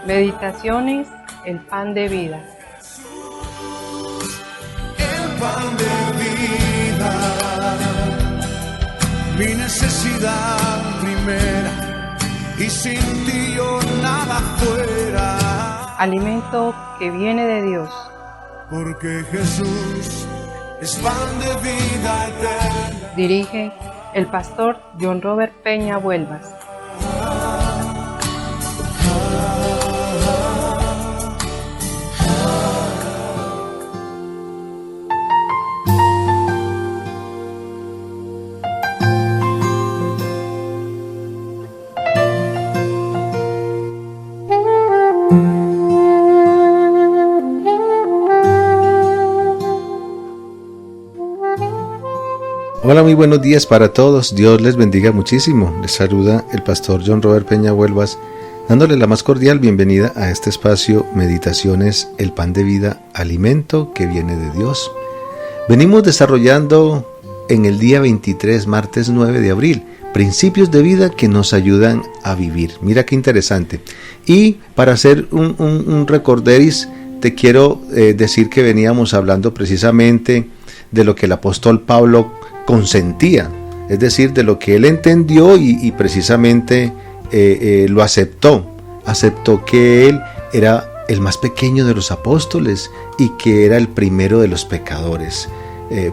Meditaciones, el pan de vida. El pan de vida, mi necesidad primera, y sin ti yo nada fuera. Alimento que viene de Dios. Porque Jesús es pan de vida eterna. Dirige el pastor John Robert Peña Vuelvas. Hola, muy buenos días para todos. Dios les bendiga muchísimo. Les saluda el pastor John Robert Peña Vuelvas, dándole la más cordial bienvenida a este espacio Meditaciones, el pan de vida, alimento que viene de Dios. Venimos desarrollando en el día 23, martes 9 de abril, principios de vida que nos ayudan a vivir. Mira qué interesante. Y para hacer un recorderis, te quiero decir que veníamos hablando precisamente de lo que el apóstol Pablo consentía, es decir, de lo que él entendió y precisamente lo aceptó que él era el más pequeño de los apóstoles y que era el primero de los pecadores.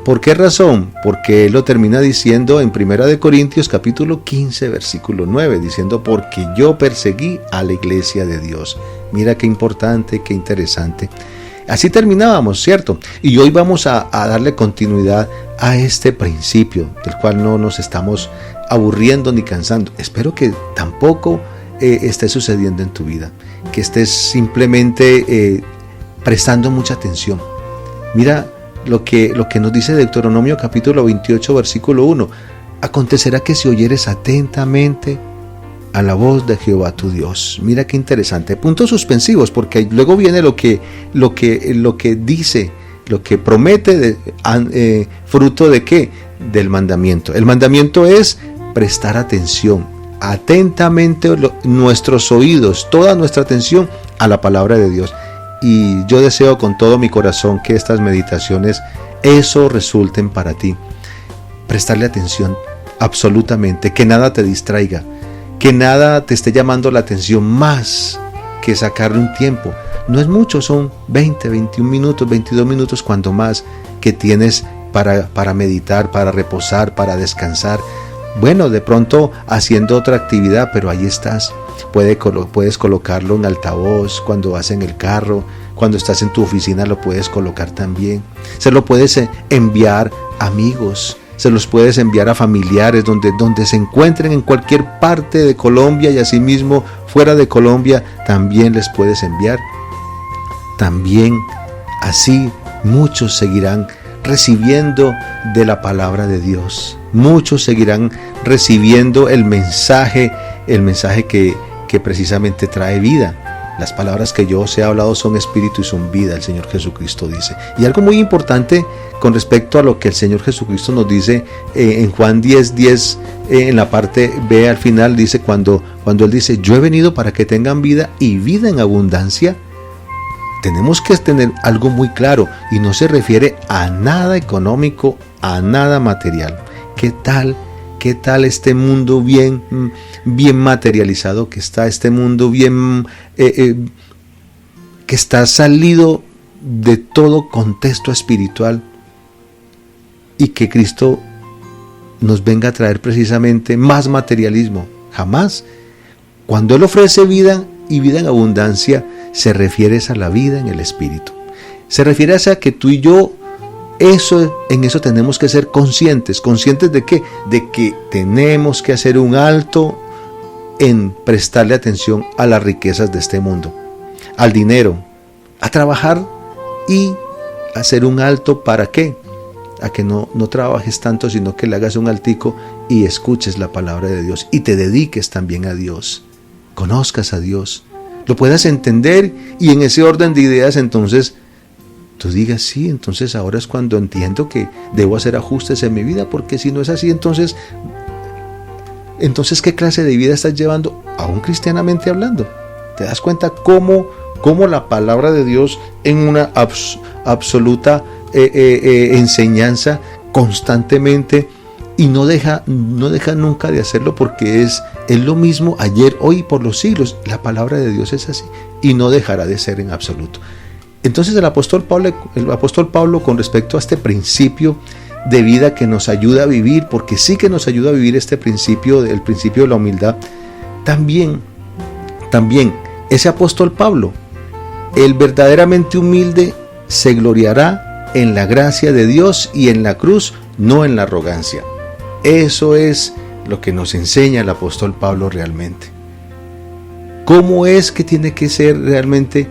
¿Por qué razón? Porque él lo termina diciendo en 1 Corintios capítulo 15 versículo 9, diciendo: porque yo perseguí a la iglesia de Dios. Mira qué importante, qué interesante. Así terminábamos, ¿cierto? Y hoy vamos a darle continuidad a este principio, del cual no nos estamos aburriendo ni cansando. Espero que tampoco esté sucediendo en tu vida, que estés simplemente prestando mucha atención. Mira lo que nos dice Deuteronomio capítulo 28, versículo 1. Acontecerá que si oyeres atentamente a la voz de Jehová tu Dios. Mira qué interesante. Puntos suspensivos, porque luego viene lo que dice, lo que promete, fruto de qué? Del mandamiento. El mandamiento es prestar atención, atentamente nuestros oídos, toda nuestra atención a la palabra de Dios. Y yo deseo con todo mi corazón que estas meditaciones, eso resulten para ti. Prestarle atención absolutamente, que nada te distraiga, que nada te esté llamando la atención más que sacarle un tiempo. No es mucho, son 20, 21 minutos, 22 minutos cuando más que tienes para meditar, para reposar, para descansar. Bueno, de pronto haciendo otra actividad, pero ahí estás. Puedes colocarlo en altavoz cuando vas en el carro, cuando estás en tu oficina lo puedes colocar también. Se lo puedes enviar a amigos, se los puedes enviar a familiares donde se encuentren en cualquier parte de Colombia, y asimismo fuera de Colombia también les puedes enviar. También así muchos seguirán recibiendo de la palabra de Dios. Muchos seguirán recibiendo el mensaje que precisamente trae vida. Las palabras que yo os he hablado son espíritu y son vida, el Señor Jesucristo dice. Y algo muy importante con respecto a lo que el Señor Jesucristo nos dice en Juan 10:10, en la parte B al final, dice cuando Él dice: yo he venido para que tengan vida y vida en abundancia. Tenemos que tener algo muy claro, y no se refiere a nada económico, a nada material. ¿Qué tal este mundo bien materializado que está, este mundo bien que está salido de todo contexto espiritual, y que Cristo nos venga a traer precisamente más materialismo? Jamás. Cuando Él ofrece vida y vida en abundancia, se refiere a la vida en el espíritu. Se refiere a que tú y yo, en eso tenemos que ser conscientes. ¿Conscientes de qué? De que tenemos que hacer un alto en prestarle atención a las riquezas de este mundo, al dinero, a trabajar, y hacer un alto. ¿Para qué? A que no trabajes tanto, sino que le hagas un altico y escuches la palabra de Dios y te dediques también a Dios, conozcas a Dios, lo puedas entender, y en ese orden de ideas entonces tú digas: sí, entonces ahora es cuando entiendo que debo hacer ajustes en mi vida, porque si no es así, entonces ¿qué clase de vida estás llevando, aún cristianamente hablando? ¿Te das cuenta cómo la palabra de Dios en una absoluta enseñanza constantemente, y no deja nunca de hacerlo, porque es lo mismo ayer, hoy y por los siglos? La palabra de Dios es así y no dejará de ser en absoluto. Entonces el apóstol Pablo, con respecto a este principio de vida que nos ayuda a vivir, porque sí que nos ayuda a vivir este principio, el principio de la humildad, también ese apóstol Pablo, el verdaderamente humilde, se gloriará en la gracia de Dios y en la cruz, no en la arrogancia. Eso es lo que nos enseña el apóstol Pablo realmente. ¿Cómo es que tiene que ser realmente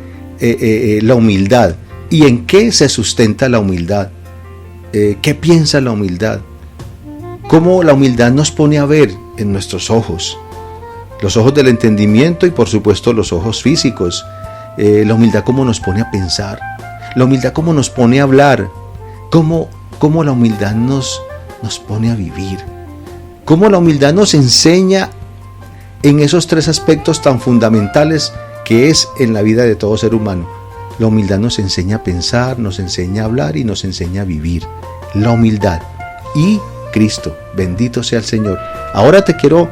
la humildad? ¿Y en qué se sustenta la humildad? ¿Qué piensa la humildad? ¿Cómo la humildad nos pone a ver en nuestros ojos? Los ojos del entendimiento y por supuesto los ojos físicos. La humildad cómo nos pone a pensar. La humildad cómo nos pone a hablar. Cómo la humildad nos pone a vivir. Cómo la humildad nos enseña en esos tres aspectos tan fundamentales que es en la vida de todo ser humano. La humildad nos enseña a pensar, nos enseña a hablar y nos enseña a vivir. La humildad y Cristo, bendito sea el Señor. Ahora te quiero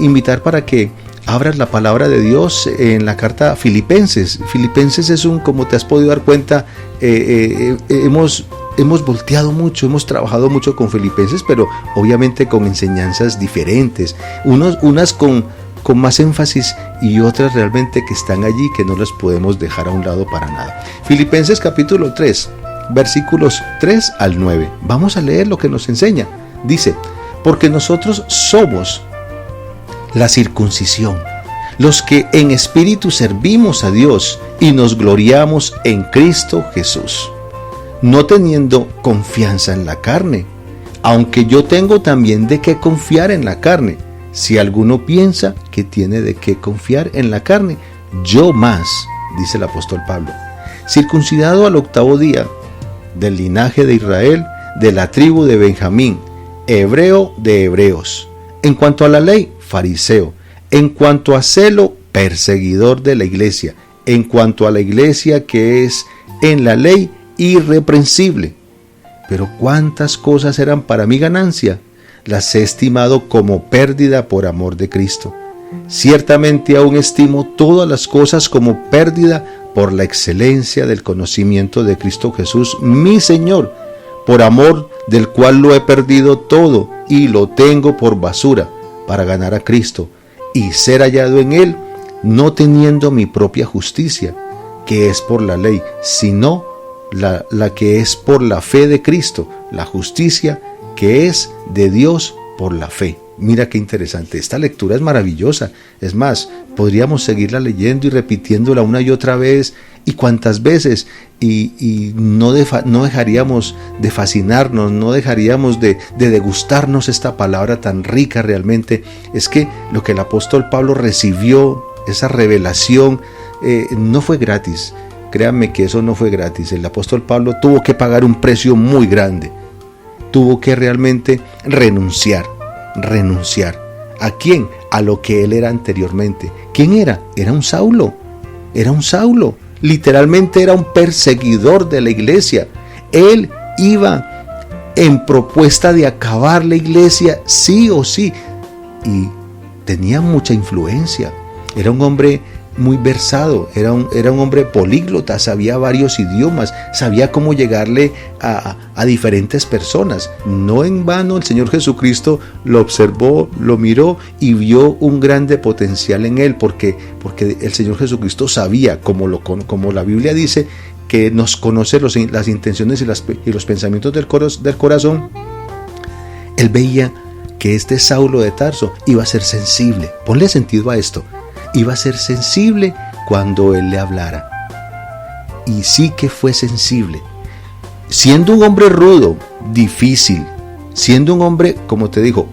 invitar para que abras la palabra de Dios en la carta a Filipenses. Filipenses es como te has podido dar cuenta, hemos volteado mucho, hemos trabajado mucho con Filipenses, pero obviamente con enseñanzas diferentes, unas con más énfasis y otras realmente que están allí, que no las podemos dejar a un lado para nada. Filipenses capítulo 3, versículos 3 al 9. Vamos a leer lo que nos enseña. Dice: porque nosotros somos la circuncisión, los que en espíritu servimos a Dios y nos gloriamos en Cristo Jesús, no teniendo confianza en la carne, aunque yo tengo también de qué confiar en la carne. Si alguno piensa que tiene de qué confiar en la carne, yo más, dice el apóstol Pablo, circuncidado al 8º día, del linaje de Israel, de la tribu de Benjamín, hebreo de hebreos, en cuanto a la ley, fariseo, en cuanto a celo, perseguidor de la iglesia, en cuanto a la iglesia que es en la ley, irreprensible. Pero cuántas cosas eran para mi ganancia, las he estimado como pérdida por amor de Cristo. Ciertamente aún estimo todas las cosas como pérdida por la excelencia del conocimiento de Cristo Jesús, mi Señor, por amor del cual lo he perdido todo y lo tengo por basura, para ganar a Cristo y ser hallado en Él, no teniendo mi propia justicia, que es por la ley, sino la que es por la fe de Cristo, la justicia que es de Dios por la fe. Mira qué interesante, esta lectura es maravillosa. Es más, podríamos seguirla leyendo y repitiéndola una y otra vez, y cuantas veces, y no dejaríamos de fascinarnos, no dejaríamos de degustarnos esta palabra tan rica realmente. Es que lo que el apóstol Pablo recibió, esa revelación, no fue gratis. Créanme que eso no fue gratis. El apóstol Pablo tuvo que pagar un precio muy grande. Tuvo que realmente renunciar. ¿A quién? A lo que él era anteriormente. ¿Quién era? Era un Saulo. Literalmente era un perseguidor de la iglesia. Él iba en propuesta de acabar la iglesia sí o sí. Y tenía mucha influencia. Era un hombre muy versado, era un hombre políglota, sabía varios idiomas, sabía cómo llegarle a diferentes personas. No en vano el Señor Jesucristo lo observó, lo miró y vio un grande potencial en él, porque el Señor Jesucristo sabía, como la Biblia dice, que nos conoce las intenciones y los pensamientos del corazón. Él veía que este Saulo de Tarso iba a ser sensible. Ponle sentido a esto. Iba a ser sensible cuando él le hablara. Y sí que fue sensible. Siendo un hombre rudo, difícil, siendo un hombre, como te digo,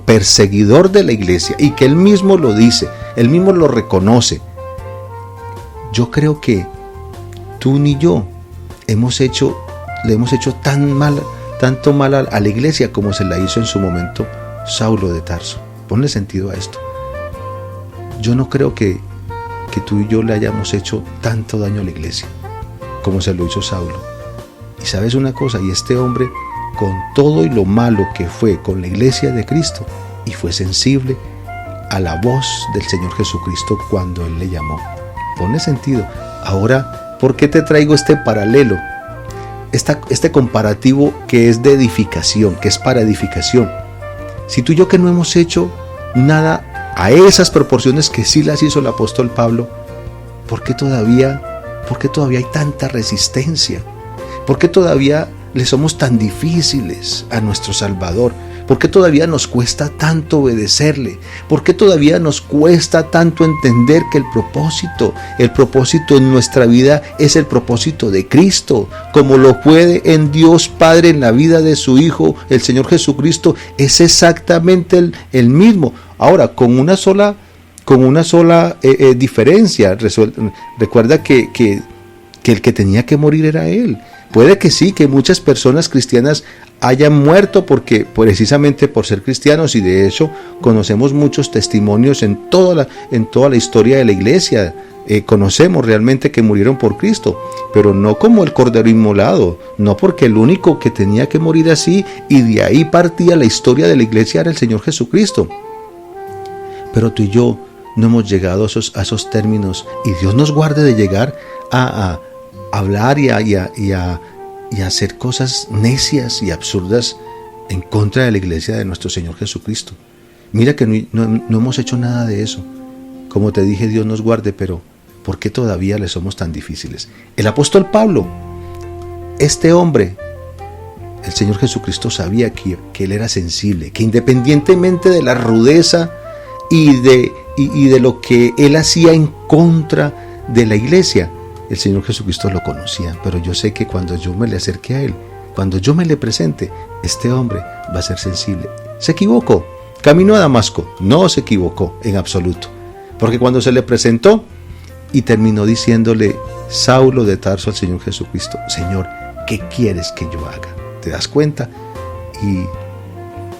perseguidor de la iglesia, y que él mismo lo dice, él mismo lo reconoce. Yo creo que tú ni yo le hemos hecho tanto mal a la iglesia como se la hizo en su momento Saulo de Tarso. Ponle sentido a esto. Yo no creo que que tú y yo le hayamos hecho tanto daño a la iglesia, como se lo hizo Saulo. Y sabes una cosa, y este hombre, con todo y lo malo que fue con la iglesia de Cristo, y fue sensible a la voz del Señor Jesucristo cuando Él le llamó. Pone sentido. Ahora, ¿por qué te traigo este paralelo? Este comparativo que es de edificación, que es para edificación. Si tú y yo que no hemos hecho nada a esas proporciones que sí las hizo el apóstol Pablo, ¿por qué todavía hay tanta resistencia? ¿Por qué todavía le somos tan difíciles a nuestro Salvador? ¿Por qué todavía nos cuesta tanto obedecerle? ¿Por qué todavía nos cuesta tanto entender que el propósito en nuestra vida es el propósito de Cristo? Como lo puede en Dios Padre en la vida de su Hijo, el Señor Jesucristo, es exactamente el mismo. Ahora, con una sola diferencia. Recuerda que el que tenía que morir era Él. Puede que sí, que muchas personas cristianas hayan muerto precisamente por ser cristianos, y de hecho conocemos muchos testimonios en toda la historia de la iglesia. Conocemos realmente que murieron por Cristo, pero no como el Cordero Inmolado, no, porque el único que tenía que morir así, y de ahí partía la historia de la iglesia, era el Señor Jesucristo. Pero tú y yo no hemos llegado a esos términos, y Dios nos guarde de llegar a hablar y a hacer cosas necias y absurdas en contra de la iglesia de nuestro Señor Jesucristo. Mira que no hemos hecho nada de eso. Como te dije, Dios nos guarde, pero ¿por qué todavía le somos tan difíciles? El apóstol Pablo, este hombre, el Señor Jesucristo sabía que él era sensible, que independientemente de la rudeza y de lo que él hacía en contra de la iglesia, el Señor Jesucristo lo conocía. Pero yo sé que cuando yo me le acerque a Él, cuando yo me le presente, este hombre va a ser sensible. ¿Se equivocó? Camino a Damasco. No se equivocó en absoluto. Porque cuando se le presentó y terminó diciéndole, Saulo de Tarso, al Señor Jesucristo, Señor, ¿qué quieres que yo haga? ¿Te das cuenta? Y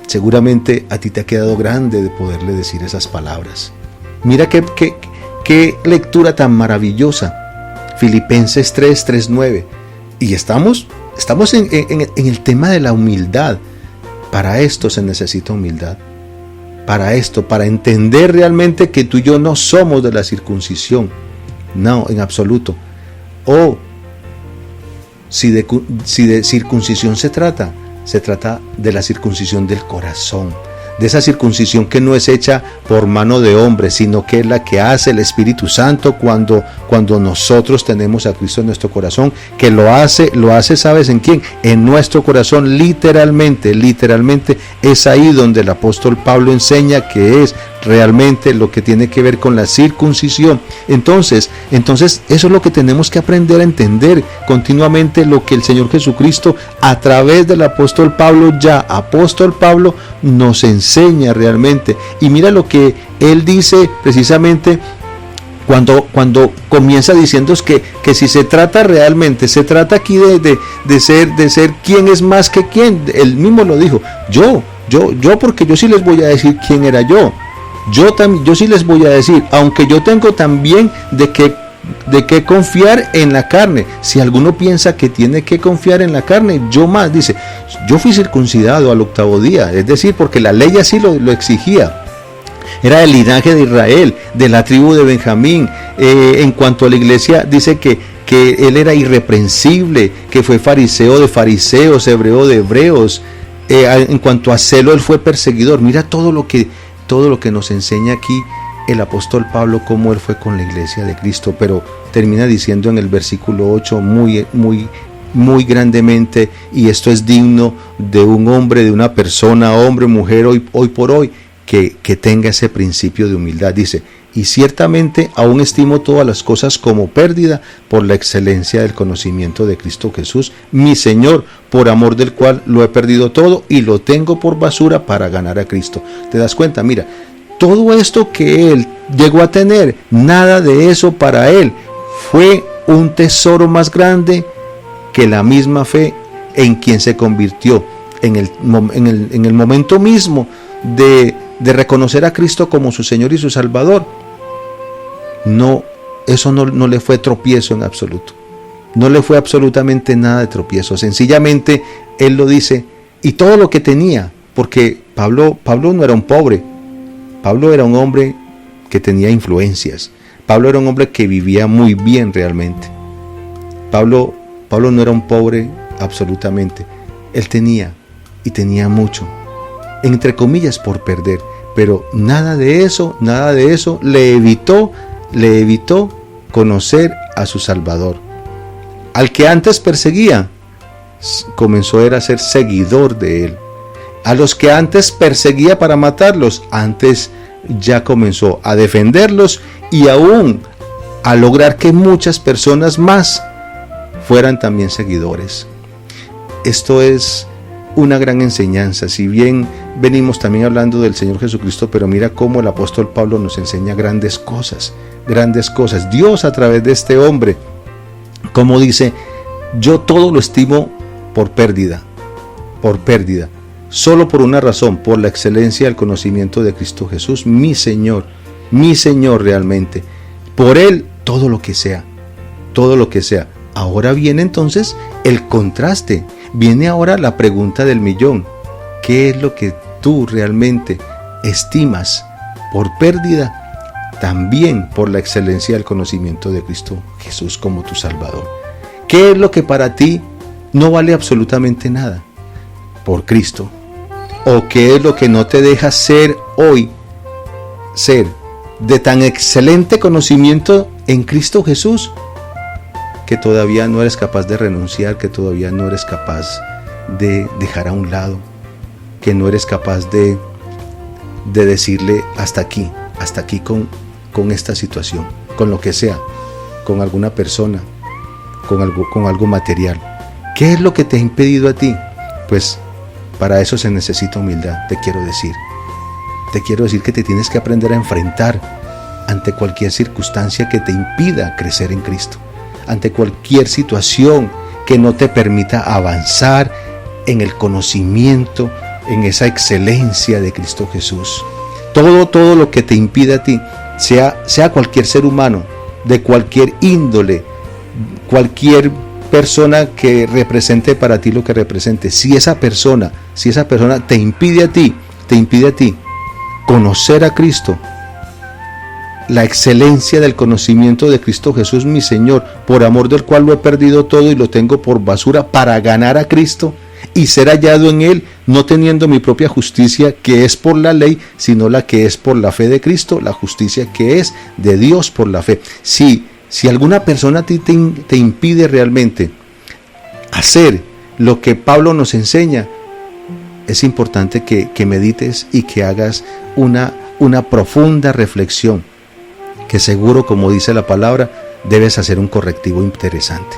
seguramente a ti te ha quedado grande de poderle decir esas palabras. Mira qué lectura tan maravillosa. Filipenses 3:9. Y estamos en el tema de la humildad. Para esto se necesita humildad. Para entender realmente que tú y yo no somos de la circuncisión. No, en absoluto. Si de circuncisión se trata de la circuncisión del corazón. De esa circuncisión que no es hecha por mano de hombre, sino que es la que hace el Espíritu Santo cuando nosotros tenemos a Cristo en nuestro corazón, que lo hace, ¿sabes en quién? En nuestro corazón, literalmente es ahí donde el apóstol Pablo enseña que es realmente lo que tiene que ver con la circuncisión. Entonces eso es lo que tenemos que aprender a entender continuamente, lo que el Señor Jesucristo a través del apóstol Pablo nos enseña realmente. Y mira lo que él dice precisamente cuando comienza diciendo que si se trata aquí de ser quién es más que quién. Él mismo lo dijo, yo porque yo sí les voy a decir quién era yo. Yo sí les voy a decir, aunque yo tengo también de qué confiar en la carne. Si alguno piensa que tiene que confiar en la carne, yo más, dice, yo fui circuncidado al 8º día, es decir, porque la ley así lo exigía. Era del linaje de Israel, de la tribu de Benjamín. En cuanto a la iglesia, dice que él era irreprensible, que fue fariseo de fariseos, hebreo de hebreos. En cuanto a celo, él fue perseguidor. Mira todo lo que nos enseña aquí el apóstol Pablo, cómo él fue con la iglesia de Cristo. Pero termina diciendo en el versículo 8 muy grandemente, y esto es digno de un hombre, de una persona, hombre, mujer, hoy por hoy, que tenga ese principio de humildad. Dice, y ciertamente aún estimo todas las cosas como pérdida por la excelencia del conocimiento de Cristo Jesús, mi Señor, por amor del cual lo he perdido todo y lo tengo por basura para ganar a Cristo. ¿Te das cuenta? Mira, todo esto que él llegó a tener, nada de eso para él fue un tesoro más grande que la misma fe en quien se convirtió en el momento mismo de reconocer a Cristo como su Señor y su Salvador. No eso no le fue tropiezo en absoluto. No le fue absolutamente nada de tropiezo. Sencillamente él lo dice, y todo lo que tenía, porque Pablo no era un pobre. Pablo era un hombre que tenía influencias. Pablo era un hombre que vivía muy bien realmente. Pablo no era un pobre absolutamente. Él tenía, y tenía mucho, entre comillas, por perder. Pero nada de eso le evitó conocer a su Salvador. Al que antes perseguía, comenzó a ser seguidor de él. A los que antes perseguía para matarlos, antes ya comenzó a defenderlos y aún a lograr que muchas personas más fueran también seguidores. Esto es una gran enseñanza. Si bien venimos también hablando del Señor Jesucristo, pero mira cómo el apóstol Pablo nos enseña grandes cosas. Dios a través de este hombre, como dice, yo todo lo estimo por pérdida, solo por una razón, por la excelencia del conocimiento de Cristo Jesús, mi Señor realmente. Por Él todo lo que sea. Ahora viene entonces el contraste, viene ahora la pregunta del millón. ¿Qué es lo que tú realmente estimas por pérdida? También por la excelencia del conocimiento de Cristo Jesús como tu Salvador. ¿Qué es lo que para ti no vale absolutamente nada por Cristo? ¿O qué es lo que no te deja ser hoy, ser de tan excelente conocimiento en Cristo Jesús, que todavía no eres capaz de renunciar, que todavía no eres capaz de dejar a un lado, que no eres capaz de decirle hasta aquí con esta situación, con lo que sea, con alguna persona, con algo material? ¿Qué es lo que te ha impedido a ti? Pues para eso se necesita humildad, te quiero decir. Te quiero decir que te tienes que aprender a enfrentar ante cualquier circunstancia que te impida crecer en Cristo, ante cualquier situación que no te permita avanzar en el conocimiento, en esa excelencia de Cristo Jesús. Todo lo que te impida a ti, sea cualquier ser humano, de cualquier índole, cualquier persona que represente para ti lo que represente, si esa persona te impide a ti conocer a Cristo, la excelencia del conocimiento de Cristo Jesús, mi Señor, por amor del cual lo he perdido todo y lo tengo por basura para ganar a Cristo y ser hallado en Él, no teniendo mi propia justicia que es por la ley, sino la que es por la fe de Cristo, la justicia que es de Dios por la fe. Si alguna persona a ti te impide realmente hacer lo que Pablo nos enseña, es importante que medites y que hagas una profunda reflexión, que seguro, como dice la palabra, debes hacer un correctivo interesante.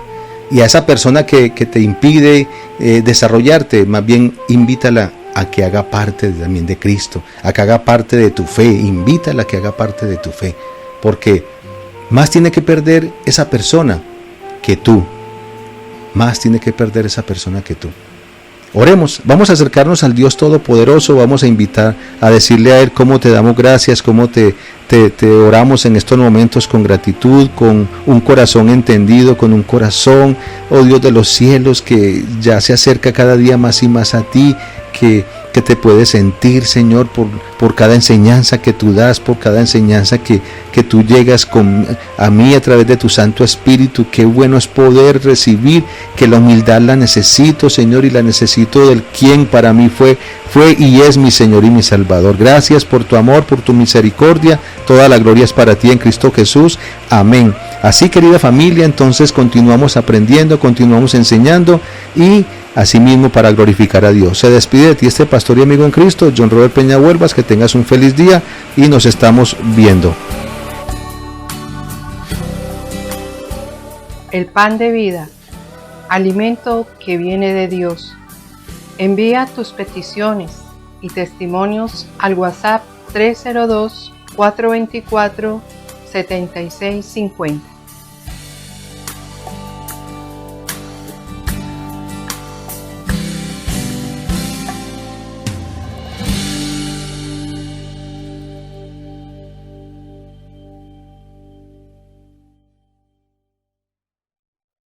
Y a esa persona que te impide desarrollarte, más bien invítala a que haga parte también de Cristo, a que haga parte de tu fe, invítala a que haga parte de tu fe, porque más tiene que perder esa persona que tú, Oremos, vamos a acercarnos al Dios Todopoderoso, vamos a invitar a decirle a Él cómo te damos gracias, cómo te oramos en estos momentos con gratitud, con un corazón entendido, con un corazón, oh Dios de los cielos, que ya se acerca cada día más y más a ti, que te puedes sentir, Señor, por cada enseñanza que tú das, por cada enseñanza que tú llegas a mí a través de tu Santo Espíritu. Qué bueno es poder recibir, que la humildad la necesito, Señor, y la necesito del quien para mí fue y es mi Señor y mi Salvador. Gracias por tu amor, por tu misericordia. Toda la gloria es para ti en Cristo Jesús. Amén. Así, querida familia, entonces continuamos aprendiendo, continuamos enseñando y asimismo para glorificar a Dios. Se despide de ti este pastor y amigo en Cristo, John Robert Peña Huelvas. Que tengas un feliz día y nos estamos viendo. El pan de vida, alimento que viene de Dios. Envía tus peticiones y testimonios al WhatsApp 302-424-7650.